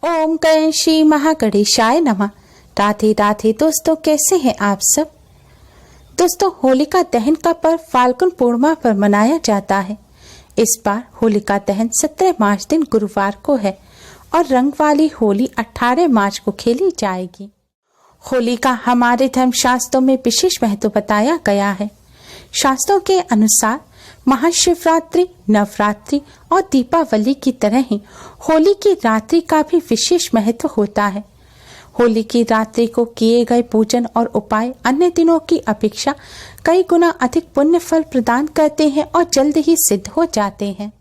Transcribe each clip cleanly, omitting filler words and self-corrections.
ओम गणेशी महागणेशाय नमः। राधे राधे दोस्तों, कैसे हैं आप सब। दोस्तों, होलिका दहन का पर्व फाल्गुन पूर्णिमा पर मनाया जाता है। इस बार होलिका दहन 17 मार्च दिन गुरुवार को है और रंग वाली होली 18 मार्च को खेली जाएगी। होली का हमारे धर्म शास्त्रों में विशेष महत्व बताया गया है। शास्त्रों के अनुसार महाशिवरात्रि, नवरात्रि और दीपावली की तरह ही होली की रात्रि का भी विशेष महत्व होता है। होली की रात्रि को किए गए पूजन और उपाय अन्य दिनों की अपेक्षा कई गुना अधिक पुण्य फल प्रदान करते हैं और जल्द ही सिद्ध हो जाते हैं।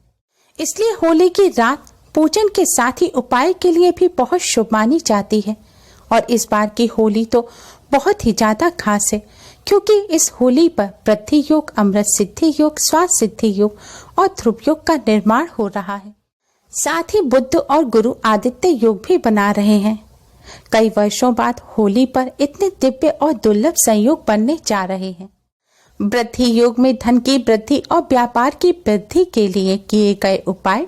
इसलिए होली की रात पूजन के साथ ही उपाय के लिए भी बहुत शुभ मानी जाती है। और इस बार की होली तो बहुत ही ज्यादा खास है, क्योंकि इस होली पर वृद्धि योग, अमृत सिद्धि योग, स्वास्थ्य सिद्धि योग और ध्रुव योग का निर्माण हो रहा है। साथ ही बुध और गुरु आदित्य योग भी बना रहे हैं। कई वर्षों बाद होली पर इतने दिव्य और दुर्लभ संयोग बनने जा रहे हैं। वृद्धि योग में धन की वृद्धि और व्यापार की वृद्धि के लिए किए गए उपाय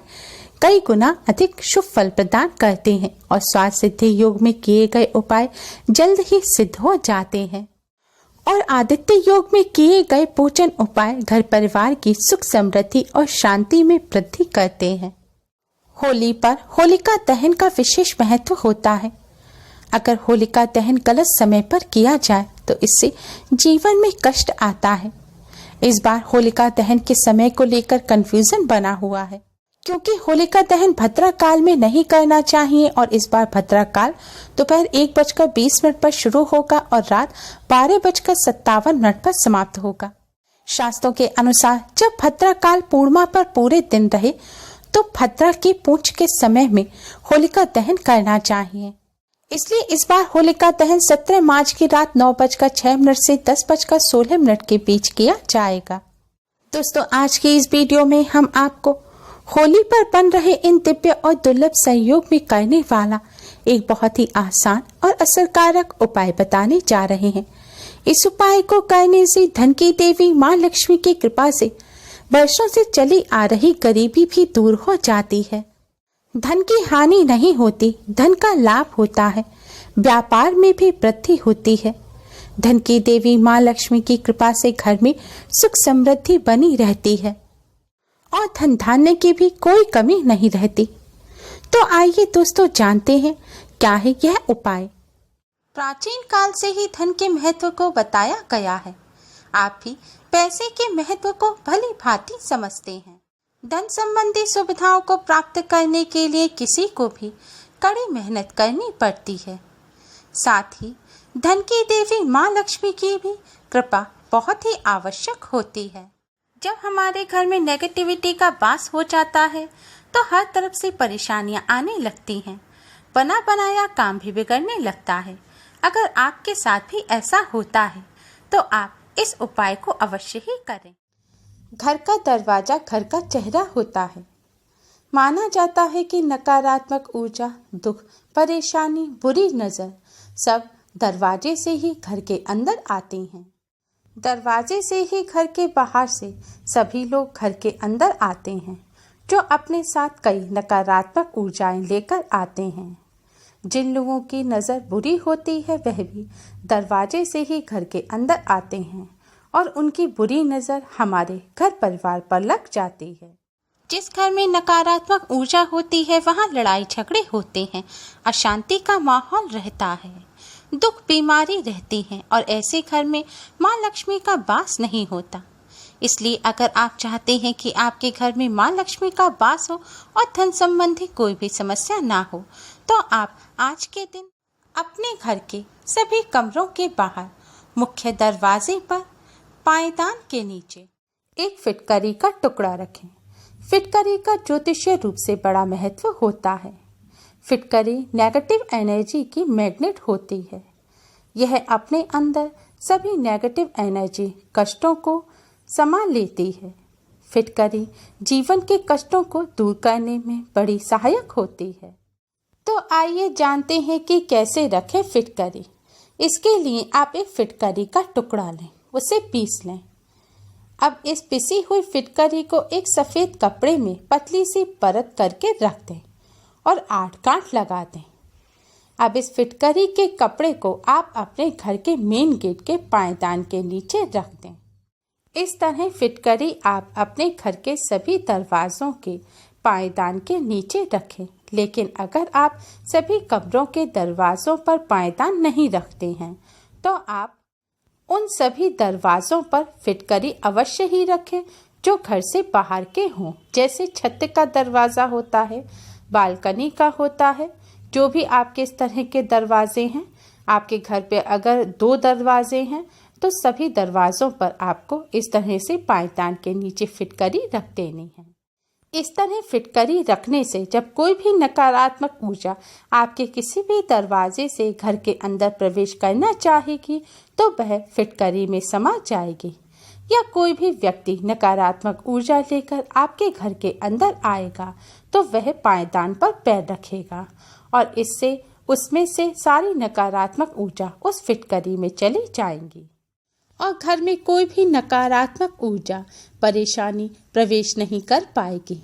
कई गुना अधिक शुभ फल प्रदान करते हैं और स्वास्थ्य सिद्धि योग में किए गए उपाय जल्द ही सिद्ध हो जाते हैं। और आदित्य योग में किए गए पूजन उपाय घर परिवार की सुख समृद्धि और शांति में वृद्धि करते हैं। होली पर होलिका दहन का विशेष महत्व होता है। अगर होलिका दहन गलत समय पर किया जाए तो इससे जीवन में कष्ट आता है। इस बार होलिका दहन के समय को लेकर कंफ्यूजन बना हुआ है, क्योंकि होलिका दहन भद्रा काल में नहीं करना चाहिए और इस बार भद्रा काल दोपहर 1:20 पर शुरू होगा और रात 12:57 पर समाप्त होगा। शास्त्रों के अनुसार जब भद्रा काल पूर्णिमा पर पूरे दिन रहे तो भद्रा की पूंछ के समय में होलिका दहन करना चाहिए। इसलिए इस बार होलिका दहन 17 मार्च की रात 9:06 से 10:16 के बीच किया जाएगा। दोस्तों, आज की इस वीडियो में हम आपको होली पर बन रहे इन दिव्य और दुर्लभ संयोग में करने वाला एक बहुत ही आसान और असरकारक उपाय बताने जा रहे हैं। इस उपाय को करने से धन की देवी माँ लक्ष्मी की कृपा से वर्षों से चली आ रही गरीबी भी दूर हो जाती है। धन की हानि नहीं होती, धन का लाभ होता है। व्यापार में भी वृद्धि होती है। धन की देवी माँ लक्ष्मी की कृपा से घर में सुख समृद्धि बनी रहती है और धन धान्य की भी कोई कमी नहीं रहती। तो आइए दोस्तों, जानते हैं क्या है यह उपाय। प्राचीन काल से ही धन के महत्व को बताया गया है। आप भी पैसे के महत्व को भली भांति समझते हैं। धन संबंधी सुविधाओं को प्राप्त करने के लिए किसी को भी कड़ी मेहनत करनी पड़ती है। साथ ही धन की देवी माँ लक्ष्मी की भी कृपा बहुत ही आवश्यक होती है। जब हमारे घर में नेगेटिविटी का वास हो जाता है तो हर तरफ से परेशानियां आने लगती हैं। बना बनाया काम भी बिगड़ने लगता है। अगर आपके साथ भी ऐसा होता है तो आप इस उपाय को अवश्य ही करें। घर का दरवाजा घर का चेहरा होता है। माना जाता है कि नकारात्मक ऊर्जा, दुख, परेशानी, बुरी नजर सब दरवाजे से ही घर के अंदर आती हैं। दरवाजे से ही घर के बाहर से सभी लोग घर के अंदर आते हैं, जो अपने साथ कई नकारात्मक ऊर्जाएं लेकर आते हैं। जिन लोगों की नज़र बुरी होती है वह भी दरवाजे से ही घर के अंदर आते हैं और उनकी बुरी नज़र हमारे घर परिवार पर लग जाती है। जिस घर में नकारात्मक ऊर्जा होती है वहाँ लड़ाई झगड़े होते हैं, अशांति का माहौल रहता है, दुख बीमारी रहती है और ऐसे घर में माँ लक्ष्मी का वास नहीं होता। इसलिए अगर आप चाहते हैं कि आपके घर में माँ लक्ष्मी का वास हो और धन संबंधी कोई भी समस्या ना हो, तो आप आज के दिन अपने घर के सभी कमरों के बाहर मुख्य दरवाजे पर पायदान के नीचे एक फिटकरी का टुकड़ा रखें। फिटकरी का ज्योतिषीय रूप से बड़ा महत्व होता है। फिटकरी नेगेटिव एनर्जी की मैग्नेट होती है। यह अपने अंदर सभी नेगेटिव एनर्जी कष्टों को समा लेती है। फिटकरी जीवन के कष्टों को दूर करने में बड़ी सहायक होती है। तो आइए जानते हैं कि कैसे रखें फिटकरी। इसके लिए आप एक फिटकरी का टुकड़ा लें, उसे पीस लें। अब इस पिसी हुई फिटकरी को एक सफ़ेद कपड़े में पतली सी परत करके रख दें और 8 गांठ लगा दें। अब इस फिटकरी के कपड़े को आप अपने घर के मेन गेट के पायदान के नीचे रख दें। इस तरह फिटकरी आप अपने घर के सभी दरवाजों के पायदान के नीचे रखें। लेकिन अगर आप सभी कमरों के दरवाजों पर पायदान नहीं रखते हैं तो आप उन सभी दरवाजों पर फिटकरी अवश्य ही रखें जो घर से बाहर के हों, जैसे छत का दरवाज़ा होता है, बालकनी का होता है। जो भी आपके इस तरह के दरवाजे हैं, आपके घर पे अगर 2 दरवाजे हैं तो सभी दरवाज़ों पर आपको इस तरह से पायदान के नीचे फिटकरी रख देनी है। इस तरह फिटकरी रखने से जब कोई भी नकारात्मक ऊर्जा आपके किसी भी दरवाजे से घर के अंदर प्रवेश करना चाहेगी तो वह फिटकरी में समा जाएगी। या कोई भी व्यक्ति नकारात्मक ऊर्जा लेकर आपके घर के अंदर आएगा तो वह पायदान पर पैर रखेगा और इससे उसमें से सारी नकारात्मक ऊर्जा उस फिटकरी में चली जाएंगी और घर में कोई भी नकारात्मक ऊर्जा परेशानी प्रवेश नहीं कर पाएगी।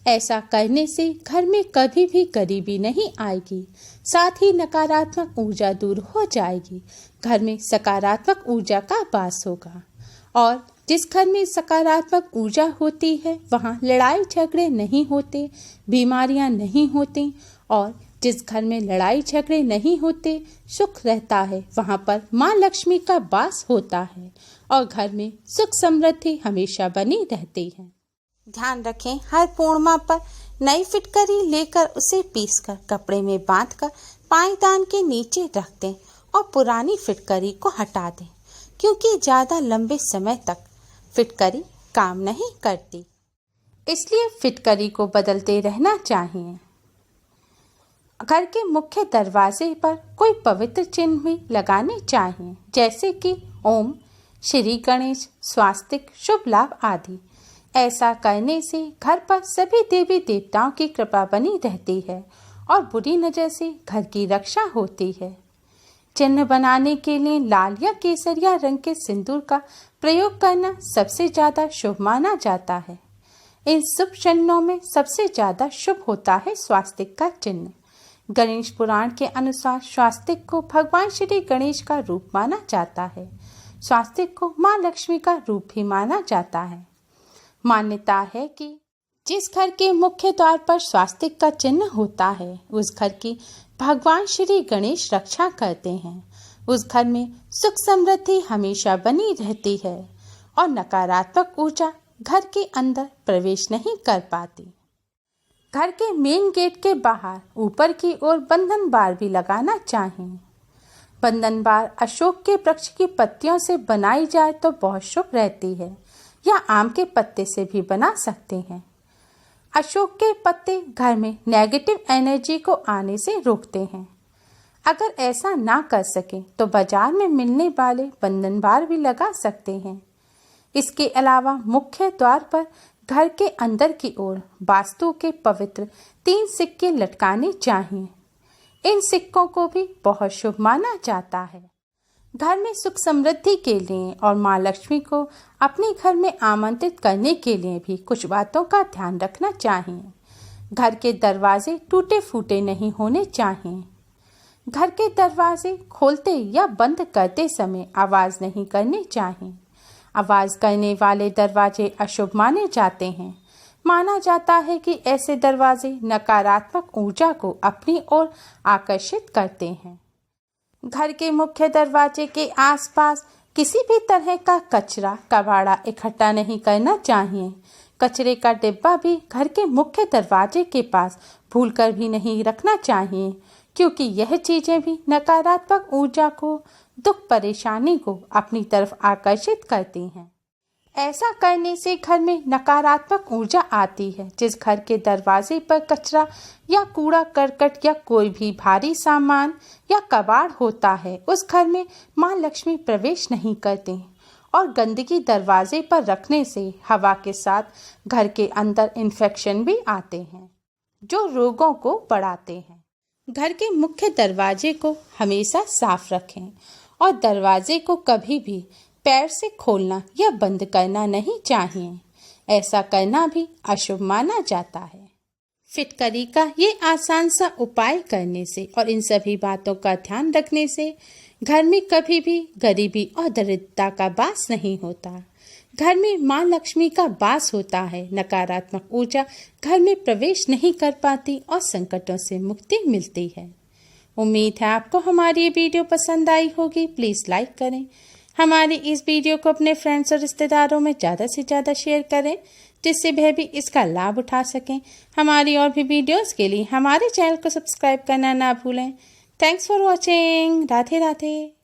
ऐसा करने से घर में कभी भी गरीबी नहीं आएगी, साथ ही नकारात्मक ऊर्जा दूर हो जाएगी। घर में सकारात्मक ऊर्जा का वास होगा और जिस घर में सकारात्मक ऊर्जा होती है वहाँ लड़ाई झगड़े नहीं होते, बीमारियाँ नहीं होती और जिस घर में लड़ाई झगड़े नहीं होते, सुख रहता है, वहाँ पर माँ लक्ष्मी का वास होता है और घर में सुख समृद्धि हमेशा बनी रहती है। ध्यान रखें, हर पूर्णिमा पर नई फिटकरी लेकर उसे पीसकर कपड़े में बांधकर पायदान के नीचे रख दें और पुरानी फिटकरी को हटा दें, क्योंकि ज़्यादा लंबे समय तक फिटकरी काम नहीं करती। इसलिए फिटकरी को बदलते रहना चाहिए। घर के मुख्य दरवाजे पर कोई पवित्र चिन्ह भी लगाने चाहिए, जैसे कि ओम, श्री गणेश, स्वास्तिक, शुभ लाभ आदि। ऐसा करने से घर पर सभी देवी देवताओं की कृपा बनी रहती है और बुरी नज़र से घर की रक्षा होती है। चिन्ह बनाने के लिए लाल या केसरिया रंग के सिंदूर का प्रयोग करना सबसे ज़्यादा शुभ माना जाता है। इन शुभ चिन्हों में सबसे ज़्यादा शुभ होता है स्वास्तिक का चिन्ह। गणेश पुराण के अनुसार स्वास्तिक को भगवान श्री गणेश का रूप माना जाता है। स्वास्तिक को माँ लक्ष्मी का रूप भी माना जाता है। मान्यता है कि जिस घर के मुख्य द्वार पर स्वास्तिक का चिन्ह होता है उस घर की भगवान श्री गणेश रक्षा करते हैं। उस घर में सुख समृद्धि हमेशा बनी रहती है और नकारात्मक ऊर्जा घर के अंदर प्रवेश नहीं कर पाती। घर के मेन गेट के बाहर ऊपर की ओर बंधन बार भी लगाना चाहिए। बंधन बार अशोक के वृक्ष की पत्तियों से बनाई जाए तो बहुत शुभ रहती है, या आम के पत्ते से भी बना सकते हैं। अशोक के पत्ते घर में नेगेटिव एनर्जी को आने से रोकते हैं। अगर ऐसा ना कर सके तो बाजार में मिलने वाले बंधन बार भी लगा सकते हैं। इसके अलावा मुख्य द्वार पर घर के अंदर की ओर वास्तु के पवित्र 3 सिक्के लटकाने चाहिए। इन सिक्कों को भी बहुत शुभ माना जाता है। घर में सुख समृद्धि के लिए और माँ लक्ष्मी को अपने घर में आमंत्रित करने के लिए भी कुछ बातों का ध्यान रखना चाहिए। घर के दरवाजे टूटे फूटे नहीं होने चाहिए। घर के दरवाजे खोलते या बंद करते समय आवाज़ नहीं करनी चाहिए। आवाज़ करने वाले दरवाजे अशुभ माने जाते हैं। माना जाता है कि ऐसे दरवाजे नकारात्मक ऊर्जा को अपनी ओर आकर्षित करते हैं। घर के मुख्य दरवाजे के आसपास किसी भी तरह का कचरा कबाड़ा इकट्ठा नहीं करना चाहिए। कचरे का डिब्बा भी घर के मुख्य दरवाजे के पास भूलकर भी नहीं रखना चाहिए, क्योंकि यह चीज़ें भी नकारात्मक ऊर्जा को, दुख परेशानी को अपनी तरफ आकर्षित करती हैं। ऐसा करने से घर में नकारात्मक ऊर्जा आती है। जिस घर के दरवाजे पर कचरा या कूड़ा करकट या कोई भी भारी सामान या कबाड़ होता है उस घर में माँ लक्ष्मी प्रवेश नहीं करते और गंदगी दरवाजे पर रखने से हवा के साथ घर के अंदर इन्फेक्शन भी आते हैं जो रोगों को बढ़ाते हैं। घर के मुख्य दरवाजे को हमेशा साफ रखें और दरवाजे को कभी भी पैर से खोलना या बंद करना नहीं चाहिए। ऐसा करना भी अशुभ माना जाता है। फिटकरी का ये आसान सा उपाय करने से और इन सभी बातों का ध्यान रखने से घर में कभी भी गरीबी और दरिद्रता का वास नहीं होता। घर में माँ लक्ष्मी का वास होता है। नकारात्मक ऊर्जा घर में प्रवेश नहीं कर पाती और संकटों से मुक्ति मिलती है। उम्मीद है आपको हमारी ये वीडियो पसंद आई होगी। प्लीज़ लाइक करें। हमारी इस वीडियो को अपने फ्रेंड्स और रिश्तेदारों में ज़्यादा से ज़्यादा शेयर करें, जिससे वह भी इसका लाभ उठा सकें। हमारी और भी वीडियोस के लिए हमारे चैनल को सब्सक्राइब करना ना भूलें। Thanks for watching. Radhe Radhe.